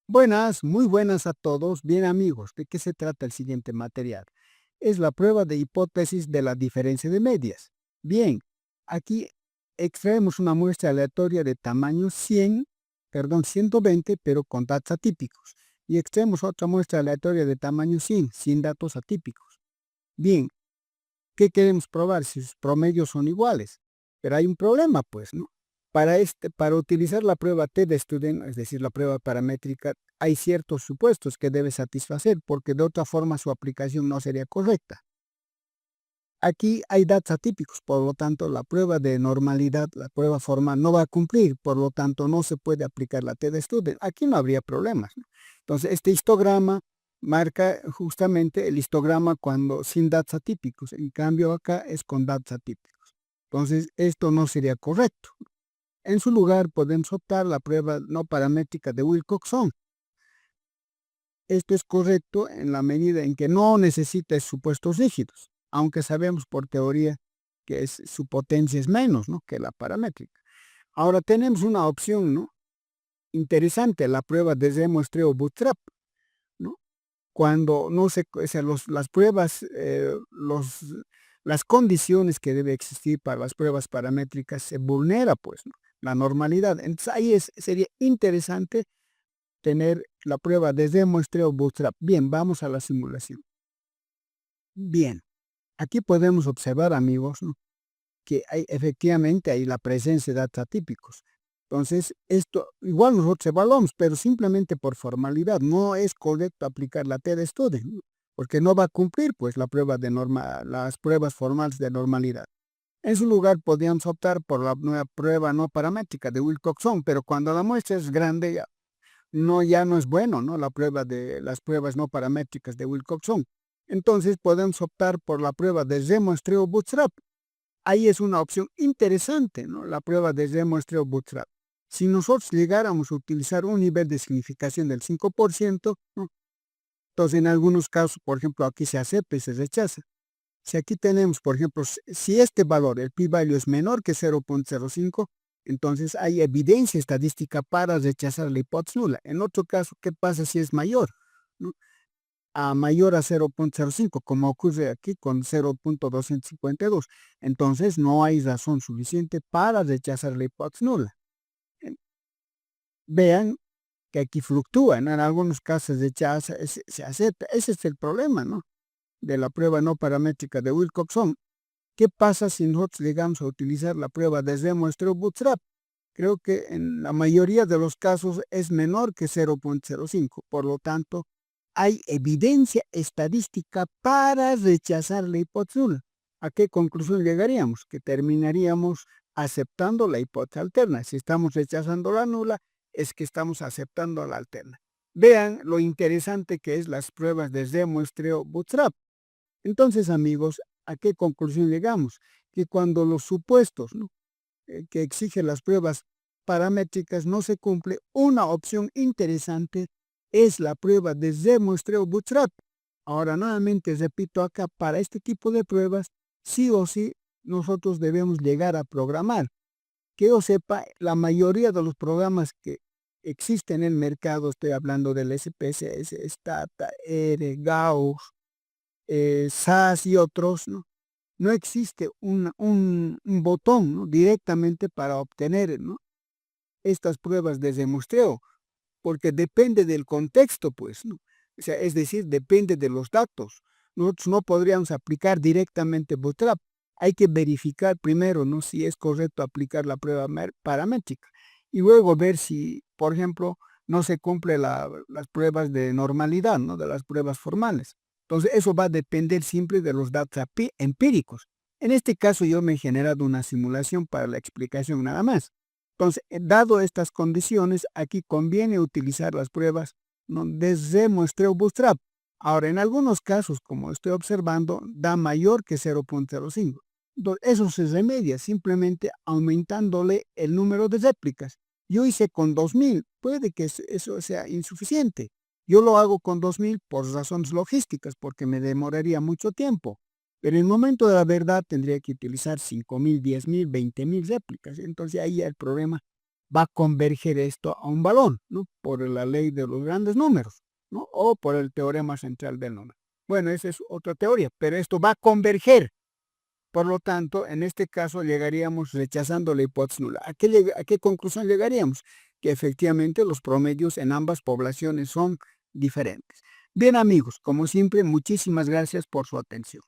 Buenas, muy buenas a todos. Bien amigos, ¿de qué se trata el siguiente material? Es la prueba de hipótesis de la diferencia de medias. Bien, aquí extraemos una muestra aleatoria de tamaño 120, pero con datos atípicos. Y extraemos otra muestra aleatoria de tamaño 100, sin datos atípicos. Bien, ¿qué queremos probar? Si sus promedios son iguales. Pero hay un problema, pues, ¿no? Para utilizar la prueba T de Student, es decir, la prueba paramétrica, hay ciertos supuestos que debe satisfacer, porque de otra forma su aplicación no sería correcta. Aquí hay datos atípicos, por lo tanto, la prueba de normalidad, la prueba formal, no va a cumplir, por lo tanto, no se puede aplicar la T de Student. Aquí no habría problemas, ¿no? Entonces, este histograma marca justamente el histograma cuando sin datos atípicos. En cambio, acá es con datos atípicos. Entonces, esto no sería correcto. En su lugar, podemos optar la prueba no paramétrica de Wilcoxon. Esto es correcto en la medida en que no necesita supuestos rígidos, aunque sabemos por teoría que su potencia es menos, ¿no?, que la paramétrica. Ahora tenemos una opción, ¿no?, interesante, la prueba de demuestreo bootstrap, ¿no? Cuando no se, o sea, las pruebas, las condiciones que debe existir para las pruebas paramétricas se vulnera, pues, ¿no?, la normalidad. Entonces ahí sería interesante tener la prueba de demuestreo bootstrap. Bien, vamos a la simulación. Bien, aquí podemos observar, amigos, ¿no?, que hay efectivamente hay la presencia de datos atípicos. Entonces, esto igual nosotros evaluamos, pero simplemente por formalidad. No es correcto aplicar la T de Student, ¿no?, porque no va a cumplir pues la prueba de las pruebas formales de normalidad. En su lugar podríamos optar por la nueva prueba no paramétrica de Wilcoxon, pero cuando la muestra es grande ya no es bueno, ¿no?, la prueba de las pruebas no paramétricas de Wilcoxon. Entonces podemos optar por la prueba de demuestreo bootstrap. Ahí es una opción interesante, ¿no?, la prueba de demuestreo bootstrap. Si nosotros llegáramos a utilizar un nivel de significación del 5%, ¿no?, entonces en algunos casos, por ejemplo, aquí se acepta y se rechaza. Si aquí tenemos, por ejemplo, si este valor, el p-value es menor que 0.05, entonces hay evidencia estadística para rechazar la hipótesis nula. En otro caso, ¿qué pasa si es mayor, ¿no?, a mayor a 0.05, como ocurre aquí con 0.252? Entonces no hay razón suficiente para rechazar la hipótesis nula. Vean que aquí fluctúa, ¿no? En algunos casos rechaza, se acepta. Ese es el problema, ¿no?, de la prueba no paramétrica de Wilcoxon. ¿Qué pasa si nosotros llegamos a utilizar la prueba de demuestreo bootstrap? Creo que en la mayoría de los casos es menor que 0.05, por lo tanto, hay evidencia estadística para rechazar la hipótesis nula. ¿A qué conclusión llegaríamos? Que terminaríamos aceptando la hipótesis alterna. Si estamos rechazando la nula, es que estamos aceptando la alterna. Vean lo interesante que es las pruebas de demuestreo bootstrap. Entonces, amigos, ¿a qué conclusión llegamos? Que cuando los supuestos, ¿no?, que exigen las pruebas paramétricas no se cumple, una opción interesante es la prueba de demuestreo bootstrap. Ahora, nuevamente repito acá, para este tipo de pruebas, sí o sí, nosotros debemos llegar a programar. Que yo sepa, la mayoría de los programas que existen en el mercado, estoy hablando del SPSS, Stata, R, Gauss, SAS y otros, ¿no?, no existe un botón, ¿no?, directamente para obtener, ¿no?, estas pruebas de demuestreo, porque depende del contexto, pues, ¿no? O sea, es decir, depende de los datos. Nosotros no podríamos aplicar directamente Bootstrap. Hay que verificar primero, ¿no?, si es correcto aplicar la prueba paramétrica y luego ver si, por ejemplo, no se cumple las pruebas de normalidad, ¿no?, de las pruebas formales. Entonces, eso va a depender siempre de los datos empíricos. En este caso, yo me he generado una simulación para la explicación nada más. Entonces, dado estas condiciones, aquí conviene utilizar las pruebas, ¿no?, desde muestreo bootstrap. Ahora, en algunos casos, como estoy observando, da mayor que 0.05. Entonces, eso se remedia simplemente aumentándole el número de réplicas. Yo hice con 2000, puede que eso sea insuficiente. Yo lo hago con 2000 por razones logísticas, porque me demoraría mucho tiempo. Pero en el momento de la verdad tendría que utilizar 5000, 10.000, 20.000 réplicas. Entonces ahí el problema va a converger esto a un balón, ¿no? Por la ley de los grandes números, ¿no? O por el teorema central del número. Bueno, esa es otra teoría, pero esto va a converger. Por lo tanto, en este caso llegaríamos rechazando la hipótesis nula. ¿A qué conclusión llegaríamos? Que efectivamente los promedios en ambas poblaciones son diferentes. Bien amigos, como siempre, muchísimas gracias por su atención.